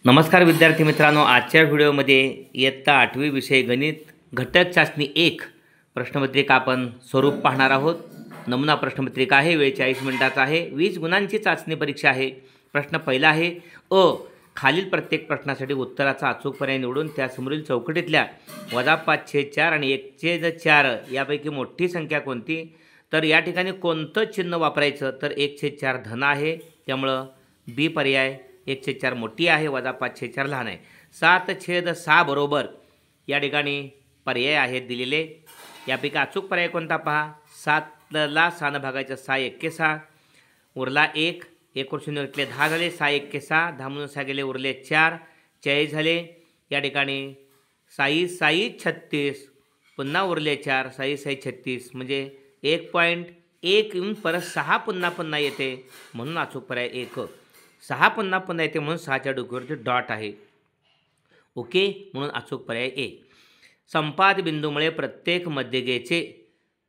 नमस्कार विद्यार्थी मित्रांनो, आजच्या व्हिडिओमध्ये इयत्ता 8वी विषय गणित घटक चाचणी 1 प्रश्नपत्रिका आपण स्वरूप पाहणार आहोत। नमुना प्रश्नपत्रिका आहे, वेळ 40 मिनिटाचा आहे, 20 गुणांची चाचणी परीक्षा आहे। प्रश्न पहिला आहे, खालील प्रत्येक प्रश्नासाठी उत्तराचा अचूक पर्याय निवडून त्यासमोरील चौकटीतल्या -5/4 आणि 1/4 यापैकी मोठी संख्या कोणती? तर या ठिकाणी कोणतं चिन्ह वापरायचं? तर 1/4 धन आहे, त्यामुळं बी पर्याय 1/4 मोठी आहे, -5/4 लहान आहे। 7/6 बरोबर या ठिकाणी पर्याय आहेत दिलेले, यापैकी अचूक पर्याय कोणता पहा। 7ला 6 भागायचं 6 1 6 उरला 1, 1 वर 0 घेतले 10 झाले, 6 1 6 10 म्हणून 6 गेले उरले 4, 40 झाले। या ठिकाणी 6 36 पुन्हा उरले 4, 6 36 म्हणजे 1.1 येऊन परत 6 पुन्हा येते, म्हणून अचूक पर्याय 1। 6 पुन्हा येते म्हणून 6च्या डोक्यावरती डॉट आहे, ओके, म्हणून अचूक पर्याय ए। संपाद बिंदूमुळे प्रत्येक मध्यगेचे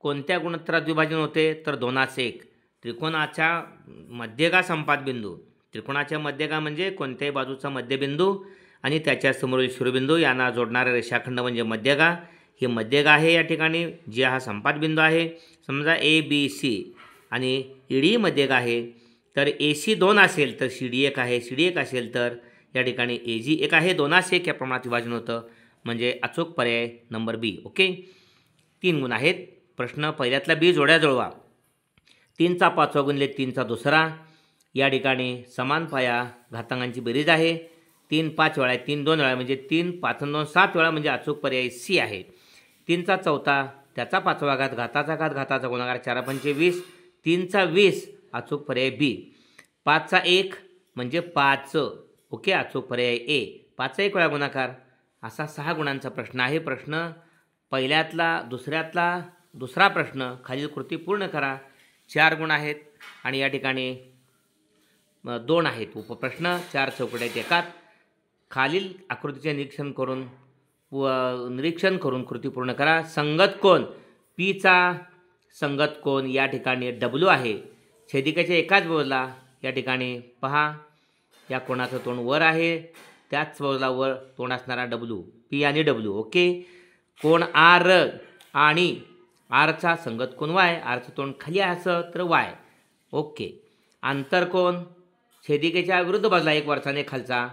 कोणत्या गुणोत्तरात विभाजन होते? तर 2:1। त्रिकोणाच्या मध्यगा संपाद बिंदू, त्रिकोणाच्या मध्यगा म्हणजे कोणत्याही बाजूचा मध्यबिंदू आणि त्याच्या समोरील शिरोबिंदू यांना जोडणारा रेषाखंड म्हणजे मध्यगा। ही मध्यगा आहे या ठिकाणी, जी हा संपाद बिंदू आहे। समजा ABC आणि ED मध्यगा आहे, तर AC 2 असेल तर CD 1 आहे, CD 1 असेल तर या ठिकाणी AG 1 आहे, 2:1 या प्रमाणात विभाजन होतं, म्हणजे अचूक पर्याय नंबर बी, ओके। 3 गुण आहेत। प्रश्न पहिल्यातला बी जोड्या जुळवा। 3चा 5वा गुणिले 3चा दुसरा, या ठिकाणी समान पाया घातांकांची बेरीज आहे। 3 5 वेळा, 3 2 वेळा म्हणजे 3 5 2 7 वेळा, म्हणजे अचूक पर्याय सी आहे। 3चा चौथा, त्याचा 5वा घात, घाताचा घात, घाताचा गुणाकार, 4 5 20, 3चा 20 अचूक पर्याय बी। 5चा 1 म्हणजे 5, ओके, अचूक पर्याय ए। 5चा 1 वेळा गुणाकार, असा 6 गुणांचा प्रश्न आहे। प्रश्न पहिल्यातला दुसऱ्यातला दुसरा प्रश्न, खालील कृती पूर्ण करा। 4 गुण आहेत आणि या ठिकाणी 2 आहेत उपप्रश्न, 4 चौकट्या आहेत एकात। खालील आकृतीचे निरीक्षण करून कृती पूर्ण करा। संगत कोण, पीचा संगत कोण या ठिकाणी W आहे, छेदिकेच्या एकाच बाजूला या ठिकाणी पहा, या कोणाचं तोंड वर आहे, त्याच बाजूला वर तोंड असणारा W, P आणि W, ओके। कोण R आणि Rचा संगत कोण Y, Rचं तोंड खाली असं तर Y, ओके। अंतर कोण, छेदिकेच्या विरुद्ध बाजूला एक वरचा आणि एक खालचा,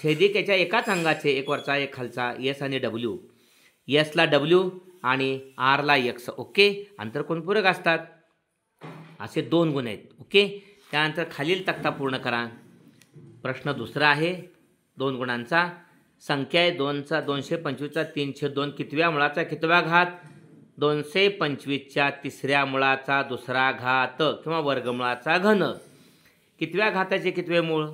छेदिकेच्या एकाच अंगाचे एक वरचा एक खालचा, S आणि W, Sला W आणि Rला X, ओके। अंतर कोण पूरक असतात, असे 2 गुण आहेत, ओके। त्यानंतर खालील तक्ता पूर्ण करा। प्रश्न दुसरा आहे 2 गुणांचा। संख्या आहे 225चा 3/2 कितव्या मुळाचा कितवा घात? 225च्या तिसऱ्या मुळाचा दुसरा घात किंवा वर्गमुळाचा घन। कितव्या घाताचे कितवे मूळ?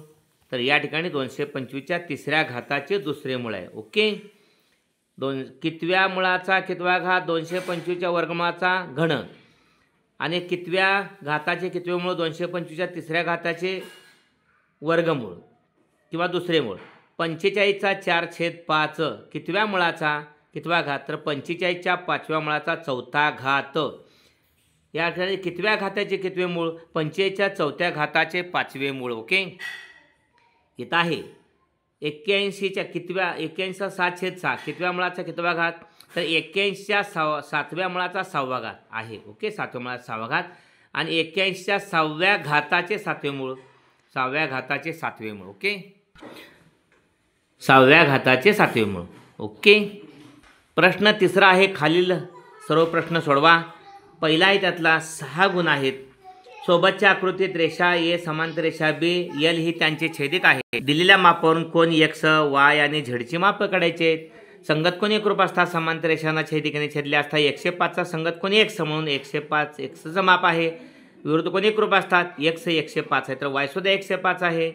तर या ठिकाणी 225च्या तिसऱ्या घाताचे दुसरे मूळ आहे, ओके। कितव्या मुळाचा कितवा घात? 225च्या वर्गमुळाचा घन, आणि कितव्या घाताचे कितवे मूळ? 225च्या तिसऱ्या घाताचे वर्गमूळ किंवा दुसरे मूळ। 45चा 4/5 कितव्या मुळाचा कितवा घात? तर 45च्या 5व्या मुळाचा चौथा घात। या ठिकाणी कितव्या घाताचे कितवे मूळ? 45च्या चौथ्या घाताचे 5वे मूळ, ओके। इथं आहे 81च्या 81चा 7/6 कितव्या मुळाचा कितवा घात? तर 81च्या 7व्या मुळाचा 6वा घात आहे, ओके, 7व्या मुळाचा 6वा घात, आणि 81च्या 6व्या घाताचे 7वे मूळ, 6व्या घाताचे 7वे मूळ, ओके, 6व्या घाताचे 7वे मूळ, ओके। प्रश्न तिसरा आहे, खालील सर्व प्रश्न सोडवा। पहिला आहे त्यातला 6 गुण आहेत। सोबतच्या आकृतीत रेषा ए समांतर रेषा बी L ही त्यांचे छेदिक आहे। दिलेल्या मापावरून कोण X, Y आणि Z ची माप काढायचे आहेत। संगत कोण एकरूप असतात? समांतर रेषांना छेदिकेने छेदले असतात। 105चा संगत कोण X म्हणून 105 Xचं माप आहे। विरुद्ध कोण एकरूप असतात? X 105 आहे, तर Y सुद्धा 105 आहे।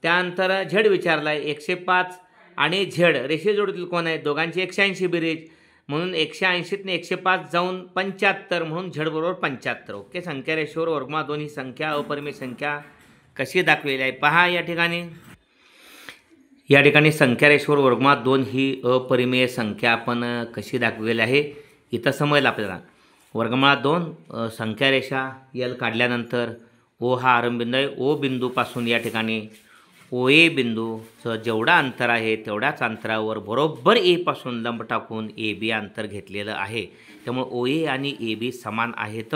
त्यानंतर Z विचारला आहे, 105 आणि Z रेषे जोडीतील कोण आहे? दोघांची 180 बेरीज, म्हणून 180तून 105 जाऊन 75, म्हणून Z बरोबर 75, ओके। संख्या रेषेवर वर्गमुळात 2 ही संख्या अपरिमेय संख्या कशी दाखवलेली आहे पहा। या ठिकाणी संख्या रेषेवर वर्गमुळात 2 ही अपरिमेय संख्या आपण कशी दाखवलेली आहे इथं समजलं आपल्याला। वर्गमुळात 2 संख्या रेषा L काढल्यानंतर O हा आरंभबिंदू आहे, O बिंदूपासून या ठिकाणी ओ ए बिंदूचं जेवढा अंतर आहे तेवढ्याच अंतरावर बरोबर ए पासून लंब टाकून ए बी अंतर घेतलेलं आहे. त्यामुळे ओ ए आणि ए बी समान आहेत.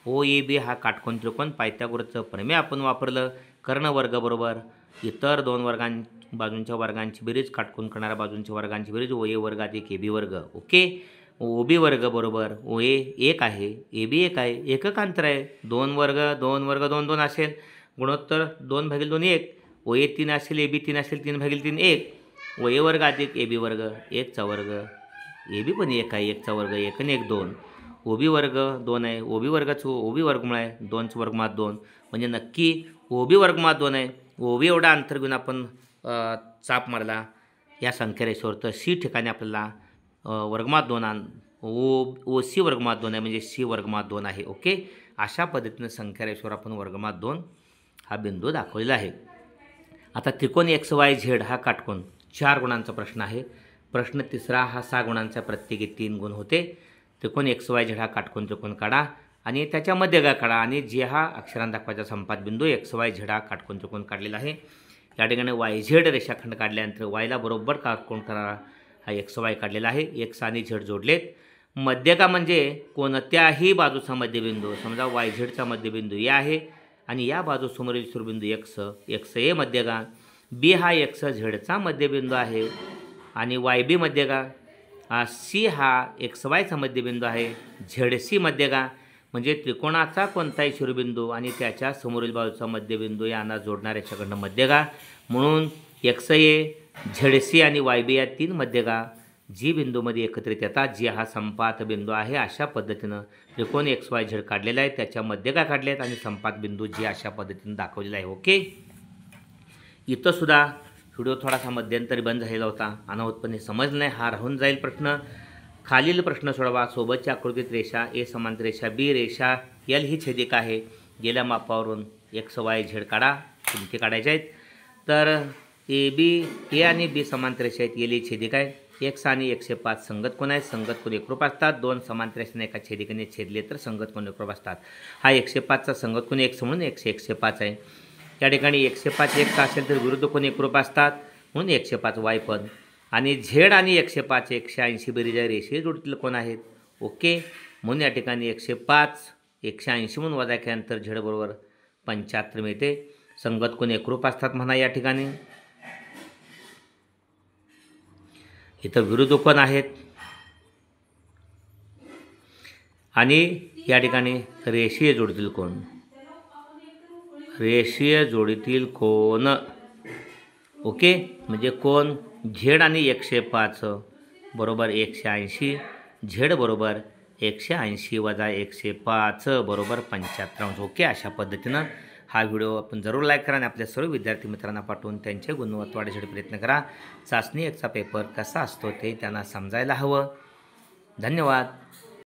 ओ ए बी हा काटकोन त्रिकोण पायथागोरसचं प्रमेय आपण वापरलं. कर्णवर्ग बरोबर इतर दोन बाजूंच्या वर्गांची बेरीज काटकोन करणाऱ्या बाजूंच्या वर्गांची बेरीज ओ ए वर्ग अधिक ए बी वर्ग. ओके. ओ बी वर्ग बरोबर ओ ए 1 आहे, ए बी 1 आहे, एकक अंतर आहे. 2 वर्ग 2 वर्ग 2 2 असेल, गुणोत्तर 2/2 1. ओ ए 3 असेल, ए बी 3 असेल, 3/3 1. ओ ए वर्ग अधिक ए बी वर्ग 1चा वर्ग, ए बी पण 1 आहे, 1चा वर्ग 1 आणि 1 2. ओ बी वर्ग 2 आहे, ओ बी वर्गाचं ओ बी वर्गमूळ आहे 2चं वर्गमुळात 2, म्हणजे नक्की ओ बी वर्गमुळात 2 आहे. ओ बी एवढा अंतर घेऊन आपण चाप मारला या संख्यारेषेवर, तर सी ठिकाणी आपल्याला वर्गमुळात 2 ओ सी वर्गमुळात 2 आहे, म्हणजे सी वर्गमुळात 2 आहे. ओके. अशा पद्धतीनं संख्यारेषेवर आपण वर्गमुळात 2 हा बिंदू दाखवलेला आहे. आता त्रिकोण एक्स वाय झेड हा काटकोन 4 गुणांचा प्रश्न आहे. प्रश्न तिसरा हा 6 गुणांचा, प्रत्येकी 3 गुण होते. त्रिकोण एक्स वाय झेड हा काटकोन त्रिकोण काढा आणि त्याच्या मध्यगा काढा, आणि जे हा अक्षरांत दाखवायचा संपात बिंदू एक्स वाय झेड हा काटकोन त्रिकोण काढलेला आहे. या ठिकाणी वाय झेड रेषाखंड काढल्यानंतर वायला बरोबर काटकोन करणारा हा एक्स वाय काढलेला आहे. एक्स आणि झेड जोडलेत. मध्यगा म्हणजे कोणत्याही बाजूचा मध्यबिंदू, समजा वाय झेडचा मध्यबिंदू ए आहे आणि या बाजूसमोरील शिरोबिंदू एक्स ए मध्यगा. बी हा एक्स झेडचा मध्यबिंदू आहे आणि वाय बी मध्यगा. सी हा एक्स वायचा मध्यबिंदू आहे, झेड सी मध्यगा. म्हणजे त्रिकोणाचा कोणताही शिरोबिंदू आणि त्याच्या समोरील बाजूचा मध्यबिंदू यांना जोडणाऱ्या रेषाखंड मध्यगा. म्हणून एक्स ए, झेड सी आणि वाय बी या 3 मध्यगा जी बिंदूमध्ये एकत्रित येतात, जी हा संपात बिंदू आहे. अशा पद्धतीनं त्रिकोण एक्स वाय झेड काढलेला आहे, त्याच्या मध्यगा काढले आहेत आणि संपात बिंदू जी अशा पद्धतीनं दाखवलेला आहे. ओके. इथं सुद्धा व्हिडिओ थोडासा मध्यंतरी बंद झालेला होता, अनाहूतपणे समजलं नाही, हा राहून जाईल प्रश्न. खालील प्रश्न सोडवा. सोबतच्या आकृतीत रेषा ए समांतर रेषा बी, रेषा एल ही छेदिका आहे. गेल्या मापावरून एक्स वाय झेड काढा, किमती काढायच्या आहेत. तर ए आणि बी समांतर रेषा आहेत, एल ही छेदिका आहे. एक्स आणि 105 संगत कोण आहेत, संगत कोण एकरूप असतात. 2 समांतर रेषेने एका छेदिकेने छेदले तर संगत कोण एकरूप असतात. हा 105चा संगत कोण एक्स म्हणून 105 आहे. या ठिकाणी 105 एक्स असेल तर विरुद्ध कोण एकरूप असतात म्हणून 105 वाय पण. आणि झेड आणि 105 180 बेरीज रेषीय जोडीतील कोण आहेत. ओके. म्हणून या ठिकाणी 105 180 म्हणून वजा केल्यानंतर झेड बरोबर 75 मिळते. संगत कोण एकरूप असतात म्हणा. या ठिकाणी इथं विरुद्ध कोण आहेत आणि या ठिकाणी रेषीय जोडीतील कोण, रेषीय जोडीतील कोण. ओके. म्हणजे कोण झेड आणि 105 बरोबर 180, झेड बरोबर 180 वजा 105 बरोबर 75. ओके. अशा पद्धतीनं हा व्हिडिओ आपण जरूर लाईक करा आणि आपल्या सर्व विद्यार्थी मित्रांना पाठवून त्यांचे गुणवत्ता वाढीसाठी प्रयत्न करा. चाचणी 1चा पेपर कसा असतो ते त्यांना समजायला हवं. धन्यवाद.